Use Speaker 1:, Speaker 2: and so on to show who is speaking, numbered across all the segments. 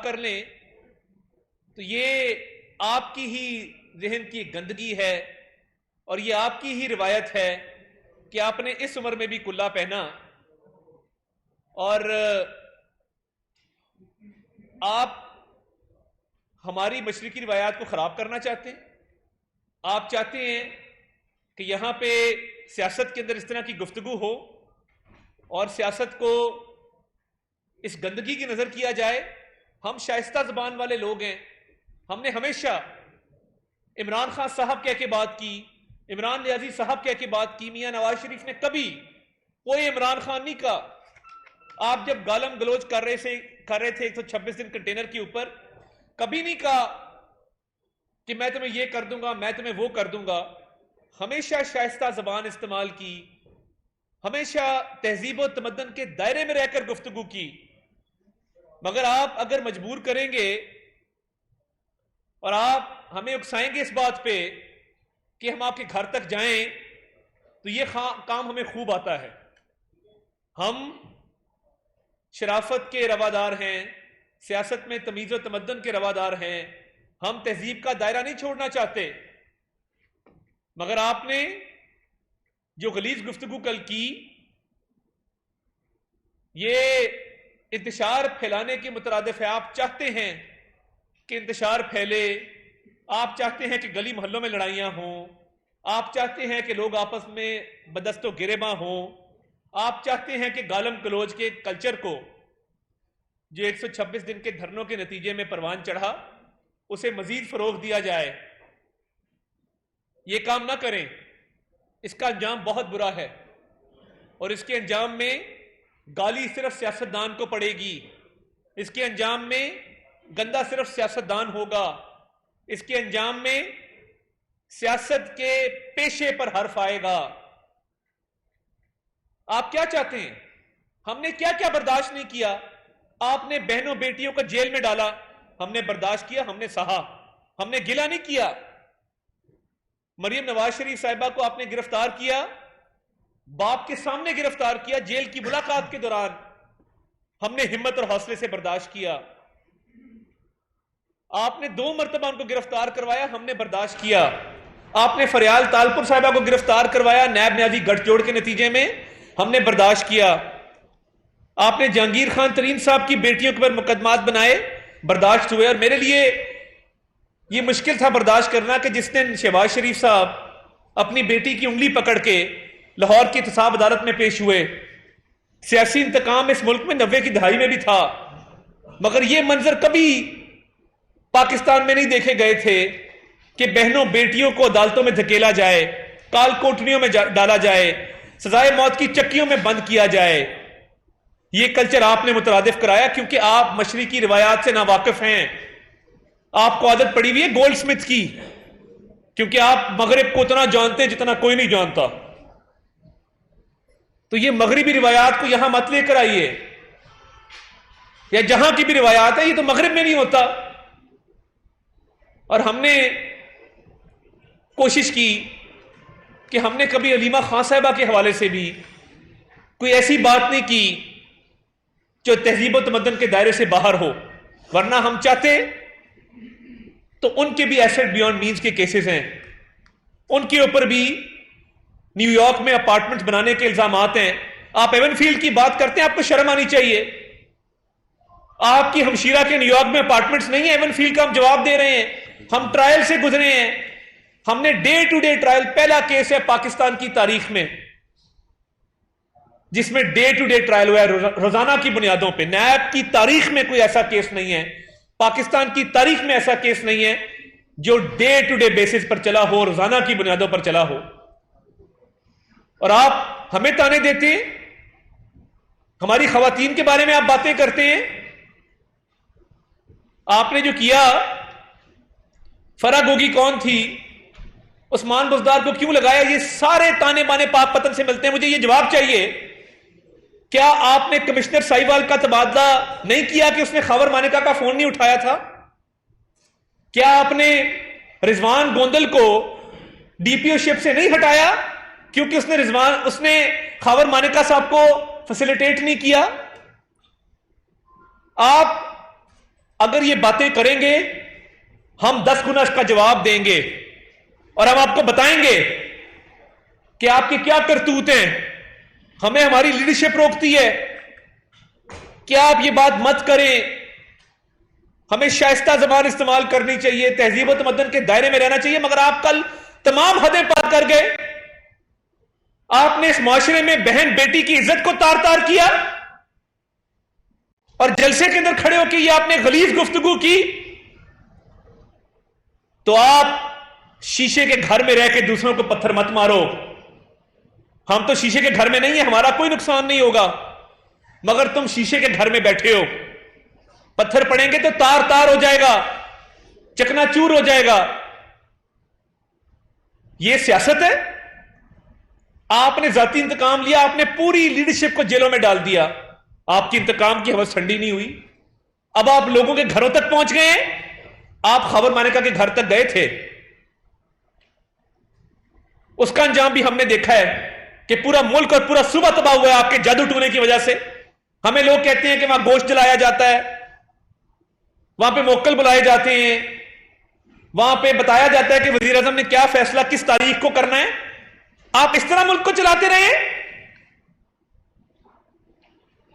Speaker 1: کر لیں تو یہ آپ کی ہی ذہن کی گندگی ہے اور یہ آپ کی ہی روایت ہے کہ آپ نے اس عمر میں بھی کلا پہنا اور آپ ہماری مشرقی روایات کو خراب کرنا چاہتے ہیں. آپ چاہتے ہیں کہ یہاں پہ سیاست کے اندر اس طرح کی گفتگو ہو اور سیاست کو اس گندگی کی نظر کیا جائے. ہم شائستہ زبان والے لوگ ہیں. ہم نے ہمیشہ عمران خان صاحب کہہ کے بات کی, عمران نیازی صاحب کہہ کے بات کی, میاں نواز شریف نے کبھی کوئی عمران خان نہیں کہا. آپ جب گالم گلوچ کر رہے تھے 126 دن کنٹینر کے اوپر, کبھی نہیں کہا کہ میں تمہیں یہ کر دوں گا, میں تمہیں وہ کر دوں گا. ہمیشہ شائستہ زبان استعمال کی, ہمیشہ تہذیب و تمدن کے دائرے میں رہ کر گفتگو کی. مگر آپ اگر مجبور کریں گے اور آپ ہمیں اکسائیں گے اس بات پہ کہ ہم آپ کے گھر تک جائیں تو یہ کام ہمیں خوب آتا ہے. ہم شرافت کے روادار ہیں, سیاست میں تمیز و تمدن کے روادار ہیں, ہم تہذیب کا دائرہ نہیں چھوڑنا چاہتے. مگر آپ نے جو غلیظ گفتگو کل کی, یہ انتشار پھیلانے کے مترادف ہے. آپ چاہتے ہیں کہ انتشار پھیلے, آپ چاہتے ہیں کہ گلی محلوں میں لڑائیاں ہوں, آپ چاہتے ہیں کہ لوگ آپس میں بدست و گریباں ہوں, آپ چاہتے ہیں کہ گالم گلوچ کے کلچر کو جو 126 دن کے دھرنوں کے نتیجے میں پروان چڑھا اسے مزید فروغ دیا جائے. یہ کام نہ کریں, اس کا انجام بہت برا ہے اور اس کے انجام میں گالی صرف سیاستدان کو پڑے گی, اس کے انجام میں گندا صرف سیاستدان ہوگا, اس کے انجام میں سیاست کے پیشے پر حرف آئے گا. آپ کیا چاہتے ہیں؟ ہم نے کیا کیا برداشت نہیں کیا. آپ نے بہنوں بیٹیوں کو جیل میں ڈالا, ہم نے برداشت کیا, ہم نے سہا, ہم نے گلہ نہیں کیا. مریم نواز شریف صاحبہ کو آپ نے گرفتار کیا, باپ کے سامنے گرفتار کیا, جیل کی ملاقات کے دوران ہم نے ہمت اور حوصلے سے برداشت کیا. آپ نے 2 مرتبہ ان کو گرفتار کروایا, ہم نے برداشت کیا. آپ نے فریال تالپور صاحبہ کو گرفتار کروایا نیب نیازی گٹھ جوڑ کے نتیجے میں, ہم نے برداشت کیا. آپ نے جہانگیر خان ترین صاحب کی بیٹیوں کے اوپر مقدمات بنائے, برداشت ہوئے. اور میرے لیے یہ مشکل تھا برداشت کرنا کہ جس دن شہباز شریف صاحب اپنی بیٹی کی انگلی پکڑ کے لاہور کی احتساب عدالت میں پیش ہوئے. سیاسی انتقام اس ملک میں 90 کی دہائی میں بھی تھا, مگر یہ منظر کبھی پاکستان میں نہیں دیکھے گئے تھے کہ بہنوں بیٹیوں کو عدالتوں میں دھکیلا جائے, کال کوٹریوں میں ڈالا جائے, سزائے موت کی چکیوں میں بند کیا جائے. یہ کلچر آپ نے مترادف کرایا کیونکہ آپ مشرقی روایات سے ناواقف ہیں. آپ کو عادت پڑی ہوئی ہے گولڈ سمتھ کی, کیونکہ آپ مغرب کو اتنا جانتے ہیں جتنا کوئی نہیں جانتا. تو یہ مغربی روایات کو یہاں مت لے کر آئیے, یا جہاں کی بھی روایات ہے یہ تو مغرب میں نہیں ہوتا. اور ہم نے کوشش کی کہ ہم نے کبھی علیمہ خان صاحبہ کے حوالے سے بھی کوئی ایسی بات نہیں کی جو تہذیب و تمدن کے دائرے سے باہر ہو, ورنہ ہم چاہتے تو ان کے بھی ایسٹ بیونڈ مینز کے کیسز ہیں, ان کے اوپر بھی نیو یارک میں اپارٹمنٹ بنانے کے الزامات ہیں. آپ ایون فیلڈ کی بات کرتے ہیں, آپ کو شرم آنی چاہیے. آپ کی ہمشیرہ کے نیو یارک میں اپارٹمنٹس نہیں ہیں, ایون فیلڈ کا ہم جواب دے رہے ہیں. ہم ٹرائل سے گزرے ہیں, ہم نے ڈے ٹو ڈے ٹرائل, پہلا کیس ہے پاکستان کی تاریخ میں جس میں ڈے ٹو ڈے ٹرائل ہوا ہے روزانہ کی بنیادوں پہ. نیب کی تاریخ میں کوئی ایسا کیس نہیں ہے, پاکستان کی تاریخ میں ایسا کیس نہیں ہے جو ڈے ٹو ڈے بیسس پر چلا ہو, روزانہ کی بنیادوں پر چلا ہو. اور آپ ہمیں تانے دیتے ہیں, ہماری خواتین کے بارے میں آپ باتیں کرتے ہیں. آپ نے جو کیا, فرا گوگی کون تھی, عثمان بزدار کو کیوں لگایا, یہ سارے تانے بانے پاک پتن سے ملتے ہیں. مجھے یہ جواب چاہیے, کیا آپ نے کمشنر سائیوال کا تبادلہ نہیں کیا کہ اس نے خاور مانیکا کا فون نہیں اٹھایا تھا؟ کیا آپ نے رضوان گوندل کو ڈی پی او شپ سے نہیں ہٹایا کیونکہ اس نے خاور مانیکا صاحب کو فیسیلیٹیٹ نہیں کیا؟ آپ اگر یہ باتیں کریں گے ہم 10 گنا اس کا جواب دیں گے اور ہم آپ کو بتائیں گے کہ آپ کی کیا کرتوت ہیں. ہمیں ہماری لیڈرشپ روکتی ہے کہ آپ یہ بات مت کریں. ہمیں شائستہ زبان استعمال کرنی چاہیے, تہذیب و تمدن کے دائرے میں رہنا چاہیے, مگر آپ کل تمام حدیں پار کر گئے. آپ نے اس معاشرے میں بہن بیٹی کی عزت کو تار تار کیا اور جلسے کے اندر کھڑے ہو کے یہ آپ نے غلیظ گفتگو کی. تو آپ شیشے کے گھر میں رہ کے دوسروں کو پتھر مت مارو. ہم تو شیشے کے گھر میں نہیں ہیں, ہمارا کوئی نقصان نہیں ہوگا, مگر تم شیشے کے گھر میں بیٹھے ہو. پتھر پڑیں گے تو تار تار ہو جائے گا, چکنا چور ہو جائے گا. یہ سیاست ہے. آپ نے ذاتی انتقام لیا, آپ نے پوری لیڈرشپ کو جیلوں میں ڈال دیا. آپ کی انتقام کی ہوس ٹھنڈی نہیں ہوئی. اب آپ لوگوں کے گھروں تک پہنچ گئے ہیں. آپ خبر مانیکا کے گھر تک گئے تھے, اس کا انجام بھی ہم نے دیکھا ہے کہ پورا ملک اور پورا صوبہ تباہ ہوا ہے آپ کے جادو ٹونے کی وجہ سے. ہمیں لوگ کہتے ہیں کہ وہاں گوشت جلایا جاتا ہے, وہاں پہ موکل بلائے جاتے ہیں, وہاں پہ بتایا جاتا ہے کہ وزیر اعظم نے کیا فیصلہ کس تاریخ کو کرنا ہے. آپ اس طرح ملک کو چلاتے رہے.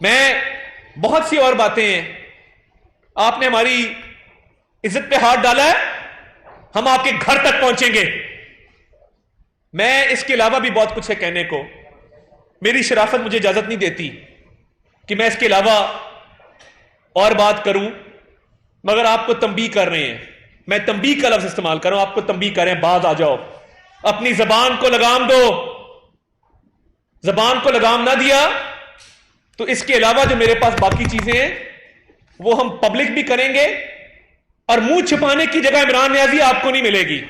Speaker 1: میں بہت سی اور باتیں ہیں, آپ نے ہماری عزت پہ ہاتھ ڈالا ہے, ہم آپ کے گھر تک پہنچیں گے. میں اس کے علاوہ بھی بہت کچھ ہے کہنے کو, میری شرافت مجھے اجازت نہیں دیتی کہ میں اس کے علاوہ اور بات کروں, مگر آپ کو تنبیہ کر رہے ہیں. میں تنبیہ کا لفظ استعمال کر رہا ہوں, آپ کو تنبیہ کر رہے ہیں, باز آ جاؤ, اپنی زبان کو لگام دو. زبان کو لگام نہ دیا تو اس کے علاوہ جو میرے پاس باقی چیزیں ہیں وہ ہم پبلک بھی کریں گے, اور منہ چھپانے کی جگہ عمران نیازی آپ کو نہیں ملے گی.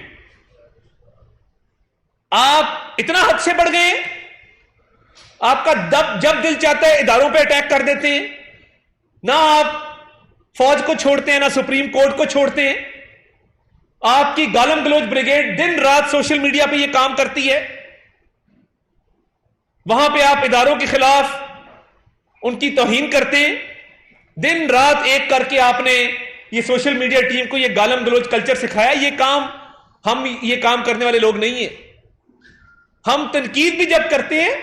Speaker 1: آپ اتنا حد سے بڑھ گئے, آپ کا جب دل چاہتا ہے اداروں پہ اٹیک کر دیتے ہیں. نہ آپ فوج کو چھوڑتے ہیں, نہ سپریم کورٹ کو چھوڑتے ہیں. آپ کی گالم گلوچ بریگیڈ دن رات سوشل میڈیا پہ یہ کام کرتی ہے. وہاں پہ آپ اداروں کے خلاف ان کی توہین کرتے ہیں. دن رات ایک کر کے آپ نے یہ سوشل میڈیا ٹیم کو یہ گالم گلوچ کلچر سکھایا. یہ کام ہم یہ کام کرنے والے لوگ نہیں ہیں. ہم تنقید بھی جب کرتے ہیں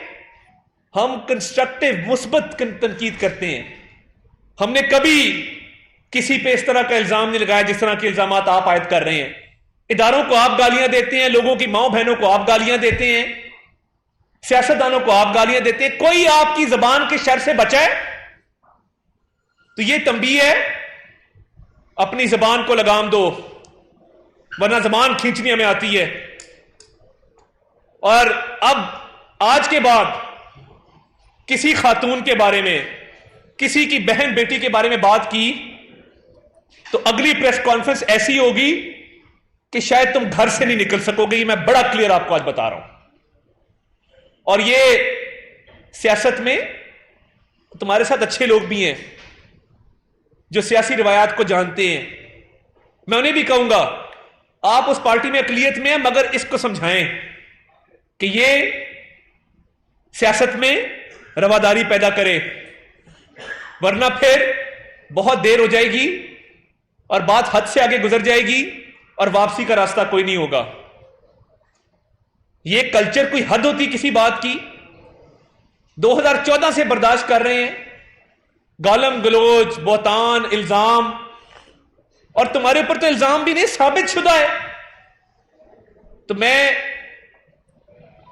Speaker 1: ہم کنسٹرکٹیو مثبت تنقید کرتے ہیں. ہم نے کبھی کسی پہ اس طرح کا الزام نہیں لگایا جس طرح کے الزامات آپ عائد کر رہے ہیں. اداروں کو آپ گالیاں دیتے ہیں, لوگوں کی ماؤں بہنوں کو آپ گالیاں دیتے ہیں, سیاستدانوں کو آپ گالیاں دیتے ہیں. کوئی آپ کی زبان کے شر سے بچائے تو یہ تنبیہ ہے, اپنی زبان کو لگام دو, ورنہ زبان کھینچنی ہمیں آتی ہے. اور اب آج کے بعد کسی خاتون کے بارے میں, کسی کی بہن بیٹی کے بارے میں بات کی تو اگلی پریس کانفرنس ایسی ہوگی کہ شاید تم گھر سے نہیں نکل سکو گے. میں بڑا کلیئر آپ کو آج بتا رہا ہوں. اور یہ سیاست میں تمہارے ساتھ اچھے لوگ بھی ہیں جو سیاسی روایات کو جانتے ہیں. میں انہیں بھی کہوں گا آپ اس پارٹی میں اقلیت میں ہیں, مگر اس کو سمجھائیں کہ یہ سیاست میں رواداری پیدا کرے, ورنہ پھر بہت دیر ہو جائے گی اور بات حد سے آگے گزر جائے گی اور واپسی کا راستہ کوئی نہیں ہوگا. یہ کلچر کوئی حد ہوتی کسی بات کی؟ 2014 سے برداشت کر رہے ہیں گالم گلوچ, بہتان, الزام, اور تمہارے اوپر تو الزام بھی نہیں, ثابت شدہ ہے. تو میں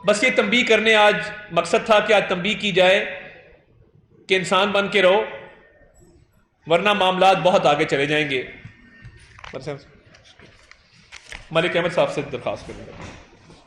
Speaker 1: بس یہ تنبیہ کرنے آج مقصد تھا کہ آج تنبیہ کی جائے کہ انسان بن کے رہو, ورنہ معاملات بہت آگے چلے جائیں گے. ملک احمد صاحب سے درخواست کروں گا.